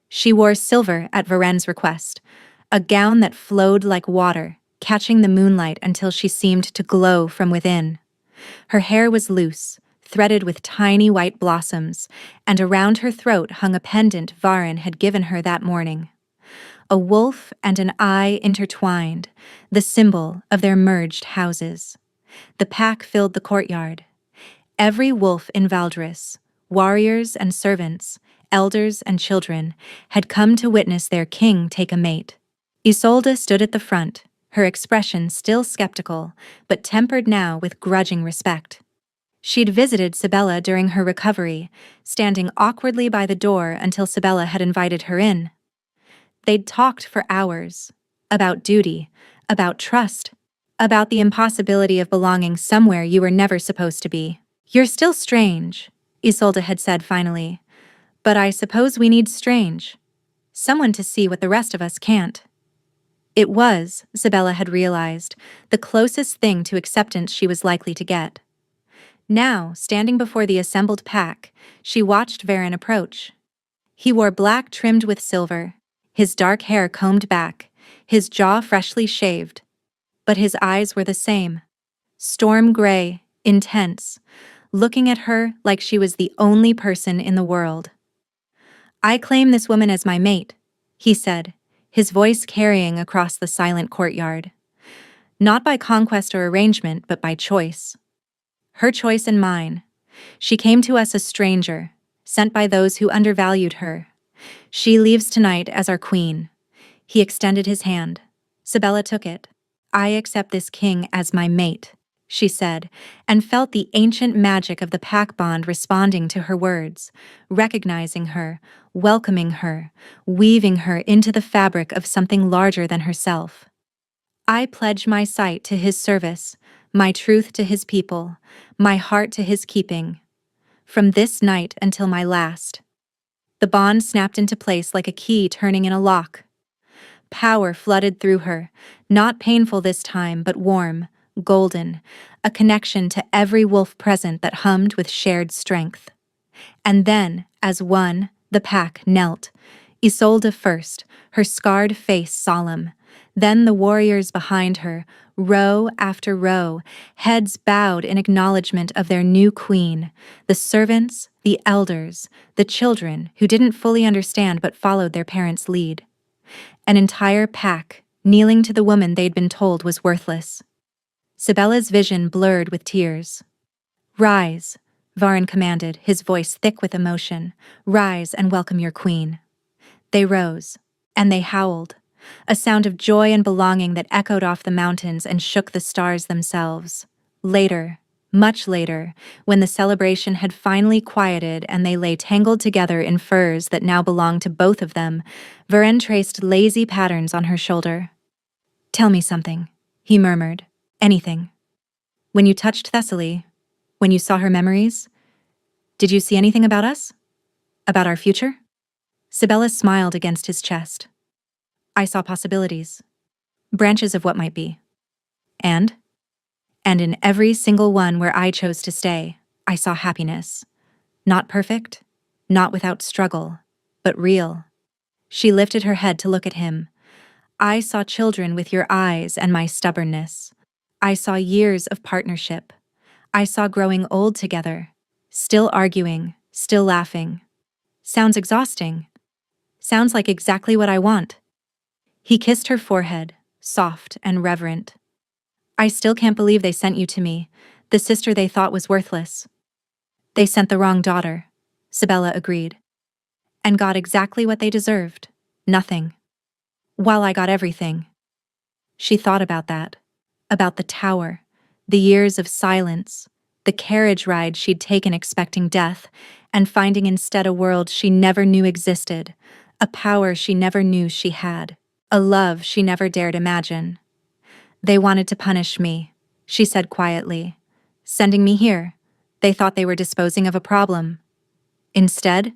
S1: She wore silver at Varen's request, a gown that flowed like water, catching the moonlight until she seemed to glow from within. Her hair was loose, threaded with tiny white blossoms, and around her throat hung a pendant Varen had given her that morning. A wolf and an eye intertwined, the symbol of their merged houses. The pack filled the courtyard. Every wolf in Valdris, warriors and servants, elders and children, had come to witness their king take a mate. Isolde stood at the front, her expression still skeptical, but tempered now with grudging respect. She'd visited Sibella during her recovery, standing awkwardly by the door until Sibella had invited her in. They'd talked for hours, about duty, about trust, about the impossibility of belonging somewhere you were never supposed to be. "You're still strange," Isolde had said finally, "but I suppose we need strange. Someone to see what the rest of us can't." It was, Sibella had realized, the closest thing to acceptance she was likely to get. Now, standing before the assembled pack, she watched Varen approach. He wore black trimmed with silver, his dark hair combed back, his jaw freshly shaved. But his eyes were the same. Storm gray, intense, looking at her like she was the only person in the world. "I claim this woman as my mate," he said, his voice carrying across the silent courtyard. "Not by conquest or arrangement, but by choice. Her choice and mine. She came to us a stranger, sent by those who undervalued her. She leaves tonight as our queen." He extended his hand. Sabella took it. "I accept this king as my mate," she said, and felt the ancient magic of the pack bond responding to her words, recognizing her, welcoming her, weaving her into the fabric of something larger than herself. "I pledge my sight to his service, my truth to his people, my heart to his keeping. From this night until my last." The bond snapped into place like a key turning in a lock. Power flooded through her, not painful this time, but warm, golden, a connection to every wolf present that hummed with shared strength. And then, as one, the pack knelt, Isolde first, her scarred face solemn, then the warriors behind her, row after row, heads bowed in acknowledgement of their new queen, the servants, the elders, the children who didn't fully understand but followed their parents' lead. An entire pack, kneeling to the woman they'd been told was worthless. Sabella's vision blurred with tears. "Rise," Varin commanded, his voice thick with emotion. "Rise and welcome your queen." They rose, and they howled, a sound of joy and belonging that echoed off the mountains and shook the stars themselves. Later, much later, when the celebration had finally quieted and they lay tangled together in furs that now belonged to both of them, Varin traced lazy patterns on her shoulder. "Tell me something," he murmured. "Anything. When you touched Thessaly, when you saw her memories, did you see anything about us? About our future?" Sabella smiled against his chest. "I saw possibilities. Branches of what might be. And in every single one where I chose to stay, I saw happiness. Not perfect, not without struggle, but real." She lifted her head to look at him. "I saw children with your eyes and my stubbornness. I saw years of partnership. I saw growing old together, still arguing, still laughing. Sounds exhausting. Sounds like exactly what I want." He kissed her forehead, soft and reverent. "I still can't believe they sent you to me, the sister they thought was worthless." "They sent the wrong daughter," Sabella agreed. "And got exactly what they deserved. Nothing. While I got everything." She thought about that. About the tower, the years of silence, the carriage ride she'd taken expecting death, and finding instead a world she never knew existed, a power she never knew she had, a love she never dared imagine. "They wanted to punish me," she said quietly. "Sending me here. They thought they were disposing of a problem. Instead?"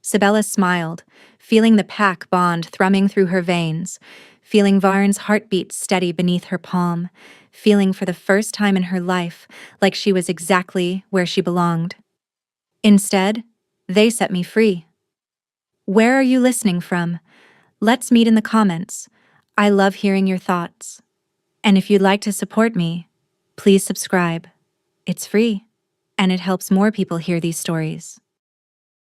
S1: Sabella smiled, feeling the pack bond thrumming through her veins, feeling Varin's heartbeat steady beneath her palm, feeling for the first time in her life like she was exactly where she belonged. "Instead, they set me free." Where are you listening from? Let's meet in the comments. I love hearing your thoughts. And if you'd like to support me, please subscribe. It's free, and it helps more people hear these stories.